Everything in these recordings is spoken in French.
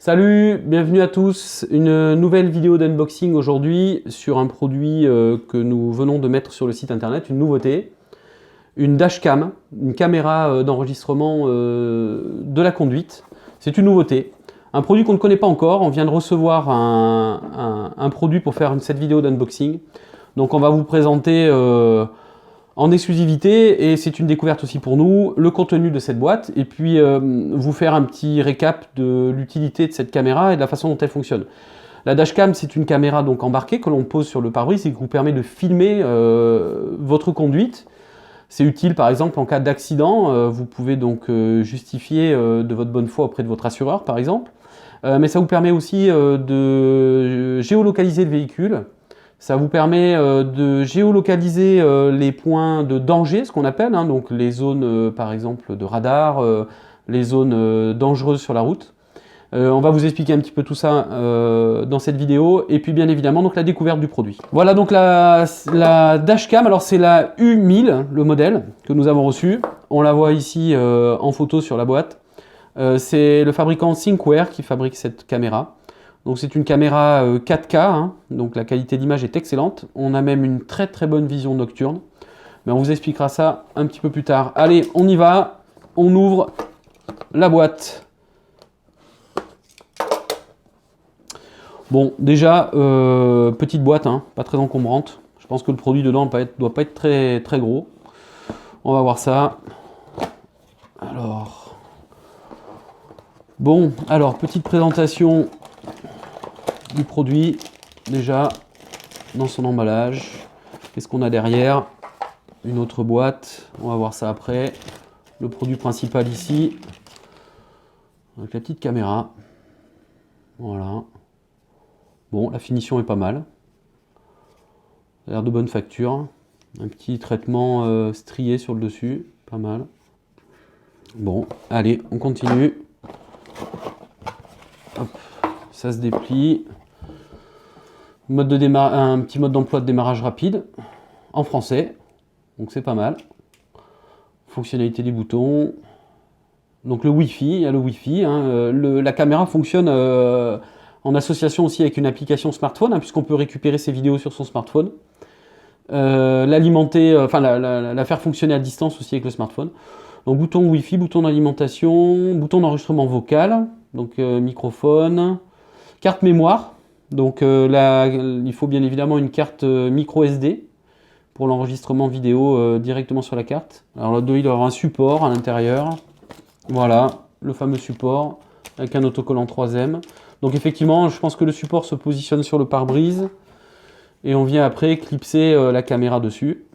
Salut, bienvenue à tous. Une nouvelle vidéo d'unboxing aujourd'hui sur un produit que nous venons de mettre sur le site internet, une nouveauté. Une dashcam, une caméra d'enregistrement de la conduite. C'est une nouveauté. Un produit qu'on ne connaît pas encore. On vient de recevoir un produit pour faire cette vidéo d'unboxing. Donc on va vous présenter en exclusivité, et c'est une découverte aussi pour nous, le contenu de cette boîte, et puis vous faire un petit récap de l'utilité de cette caméra et de la façon dont elle fonctionne. La dashcam, c'est une caméra donc embarquée que l'on pose sur le pare-brise et qui vous permet de filmer votre conduite. C'est utile par exemple en cas d'accident, vous pouvez donc justifier de votre bonne foi auprès de votre assureur par exemple, mais ça vous permet aussi de géolocaliser le véhicule. Ça vous permet de géolocaliser les points de danger, ce qu'on appelle, hein, donc les zones par exemple de radar, les zones dangereuses sur la route. On va vous expliquer un petit peu tout ça dans cette vidéo, et puis bien évidemment donc la découverte du produit. Voilà donc la dashcam, alors c'est la U1000, le modèle que nous avons reçu. On la voit ici en photo sur la boîte. C'est le fabricant Thinkware qui fabrique cette caméra. Donc c'est une caméra 4K, hein, donc la qualité d'image est excellente. On a même une très très bonne vision nocturne. Mais on vous expliquera ça un petit peu plus tard. Allez, on y va, on ouvre la boîte. Bon, déjà, petite boîte, hein, pas très encombrante. Je pense que le produit dedans ne doit pas être très, très gros. On va voir ça. Alors, bon, alors petite présentation du produit, déjà dans son emballage. Qu'est-ce qu'on a derrière? Une autre boîte, on va voir ça après. Le produit principal ici, avec la petite caméra. Voilà. Bon, la finition est pas mal. Ça a l'air de bonne facture. Un petit traitement strié sur le dessus, pas mal. Bon, allez, on continue. Hop, ça se déplie. Un petit mode d'emploi de démarrage rapide, en français, donc c'est pas mal. Fonctionnalité des boutons. Donc le Wi-Fi, il y a le Wi-Fi. Hein. La caméra fonctionne en association aussi avec une application smartphone, hein, puisqu'on peut récupérer ses vidéos sur son smartphone. L'alimenter, enfin la faire fonctionner à distance aussi avec le smartphone. Donc bouton Wi-Fi, bouton d'alimentation, bouton d'enregistrement vocal, donc microphone, carte mémoire. Donc là, il faut bien évidemment une carte micro SD pour l'enregistrement vidéo directement sur la carte. Alors là, il doit y avoir un support à l'intérieur. Voilà, le fameux support avec un autocollant 3M. Donc effectivement, je pense que le support se positionne sur le pare-brise et on vient après clipser la caméra dessus.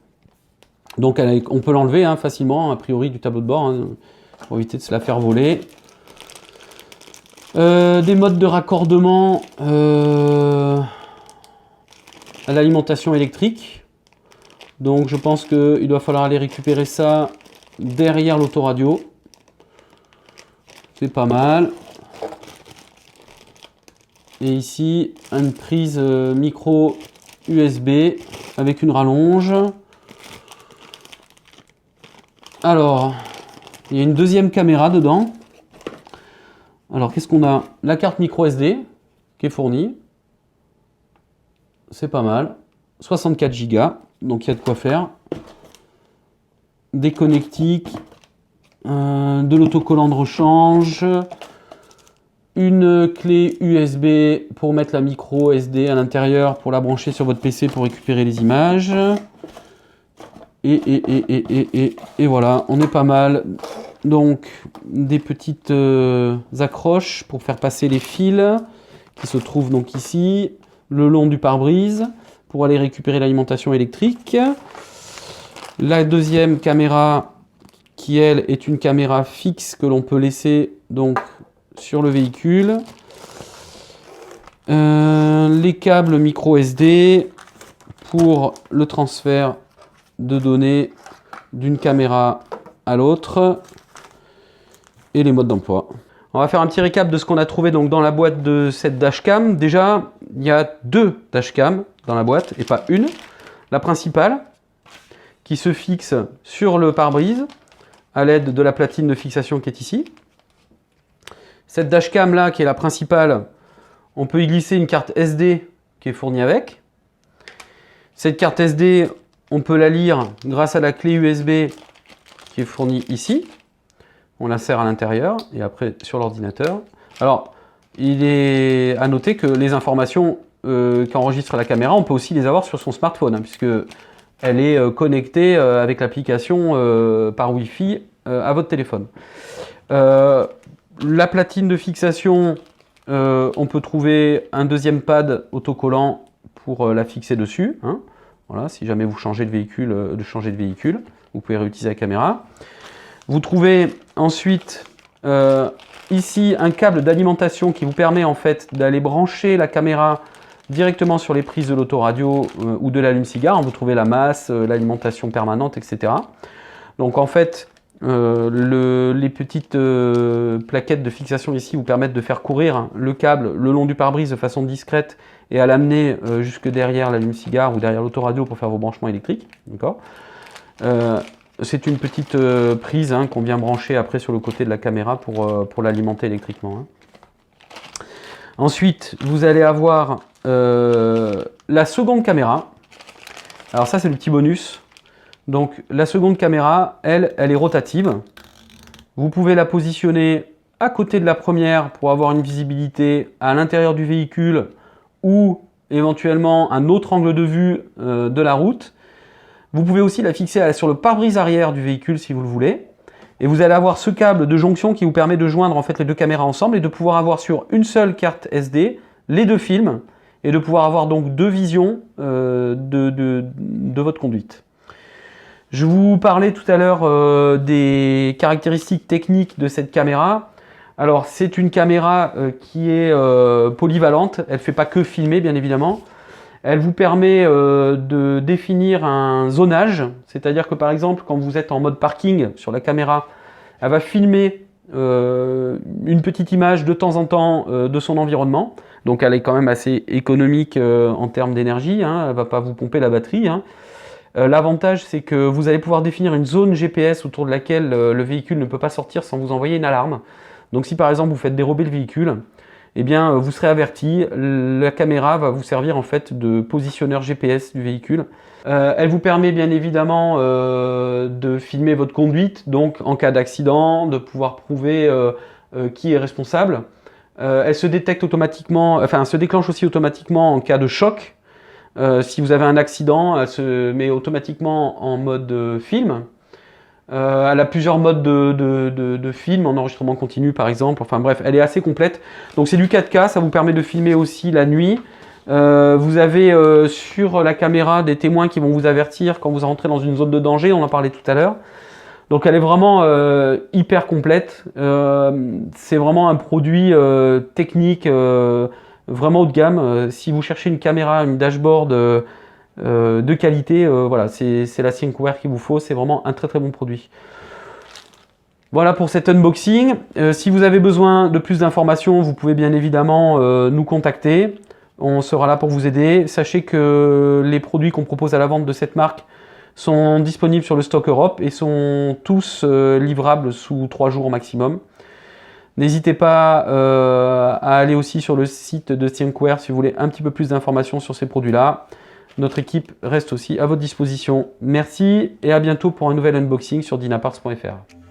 Donc on peut l'enlever hein, facilement, a priori, du tableau de bord, hein, pour éviter de se la faire voler. Des modes de raccordement à l'alimentation électrique. Donc je pense qu'il doit falloir aller récupérer ça derrière l'autoradio. C'est pas mal. Et ici, une prise micro USB avec une rallonge. Alors, il y a une deuxième caméra dedans. Alors, qu'est-ce qu'on a? La carte micro SD qui est fournie. C'est pas mal. 64 Go, donc il y a de quoi faire. Des connectiques, de l'autocollant de rechange, une clé USB pour mettre la micro SD à l'intérieur pour la brancher sur votre PC pour récupérer les images. Et voilà, on est pas mal. Donc, des petites accroches pour faire passer les fils qui se trouvent donc ici, le long du pare-brise, pour aller récupérer l'alimentation électrique. La deuxième caméra, qui elle est une caméra fixe que l'on peut laisser donc sur le véhicule. Les câbles micro SD pour le transfert de données d'une caméra à l'autre. Et les modes d'emploi. On va faire un petit récap de ce qu'on a trouvé donc dans la boîte de cette dashcam. Déjà, il y a deux dashcams dans la boîte et pas une. La principale, qui se fixe sur le pare-brise à l'aide de la platine de fixation qui est ici. Cette dashcam là, qui est la principale, on peut y glisser une carte SD qui est fournie avec. Cette carte SD, on peut la lire grâce à la clé USB qui est fournie ici. On l'insère à l'intérieur et après sur l'ordinateur. Alors, il est à noter que les informations qu'enregistre la caméra, on peut aussi les avoir sur son smartphone, hein, puisque elle est connectée avec l'application par Wi-Fi à votre téléphone. La platine de fixation, on peut trouver un deuxième pad autocollant pour la fixer dessus. Hein. Voilà, si jamais vous changez de véhicule, vous pouvez réutiliser la caméra. Vous trouvez ensuite ici un câble d'alimentation qui vous permet en fait d'aller brancher la caméra directement sur les prises de l'autoradio ou de l'allume-cigare. Vous trouvez la masse, l'alimentation permanente, etc. Donc en fait, les petites plaquettes de fixation ici vous permettent de faire courir le câble le long du pare-brise de façon discrète et à l'amener jusque derrière l'allume-cigare ou derrière l'autoradio pour faire vos branchements électriques. C'est une petite prise qu'on vient brancher après sur le côté de la caméra pour l'alimenter électriquement. Hein. Ensuite, vous allez avoir la seconde caméra. Alors ça, c'est le petit bonus. Donc la seconde caméra, elle est rotative. Vous pouvez la positionner à côté de la première pour avoir une visibilité à l'intérieur du véhicule ou éventuellement un autre angle de vue de la route. Vous pouvez aussi la fixer sur le pare-brise arrière du véhicule si vous le voulez. Et vous allez avoir ce câble de jonction qui vous permet de joindre en fait les deux caméras ensemble et de pouvoir avoir sur une seule carte SD les deux films et de pouvoir avoir donc deux visions de votre conduite. Je vous parlais tout à l'heure des caractéristiques techniques de cette caméra. Alors c'est une caméra qui est polyvalente, elle ne fait pas que filmer bien évidemment. Elle vous permet de définir un zonage, c'est-à-dire que par exemple quand vous êtes en mode parking sur la caméra, elle va filmer une petite image de temps en temps de son environnement. Donc elle est quand même assez économique en termes d'énergie, hein, elle ne va pas vous pomper la batterie. Hein. L'avantage c'est que vous allez pouvoir définir une zone GPS autour de laquelle le véhicule ne peut pas sortir sans vous envoyer une alarme. Donc si par exemple vous faites dérober le véhicule, eh bien vous serez averti, la caméra va vous servir en fait de positionneur GPS du véhicule. Elle vous permet bien évidemment de filmer votre conduite, donc en cas d'accident, de pouvoir prouver qui est responsable. Elle se détecte automatiquement, enfin elle se déclenche aussi automatiquement en cas de choc. Si vous avez un accident, elle se met automatiquement en mode film. Elle a plusieurs modes de film, en enregistrement continu par exemple, enfin bref, elle est assez complète. Donc c'est du 4K, ça vous permet de filmer aussi la nuit. Vous avez sur la caméra des témoins qui vont vous avertir quand vous rentrez dans une zone de danger, on en parlait tout à l'heure. Donc elle est vraiment hyper complète, c'est vraiment un produit technique vraiment haut de gamme. Si vous cherchez une caméra, une dashboard de qualité, voilà, c'est la Thinkware qu'il vous faut, c'est vraiment un très très bon produit. Voilà pour cet unboxing. Si vous avez besoin de plus d'informations, vous pouvez bien évidemment nous contacter. On sera là pour vous aider. Sachez que les produits qu'on propose à la vente de cette marque sont disponibles sur le stock Europe et sont tous livrables sous 3 jours au maximum. N'hésitez pas à aller aussi sur le site de Thinkware si vous voulez un petit peu plus d'informations sur ces produits-là. Notre équipe reste aussi à votre disposition. Merci et à bientôt pour un nouvel unboxing sur dinaparts.fr.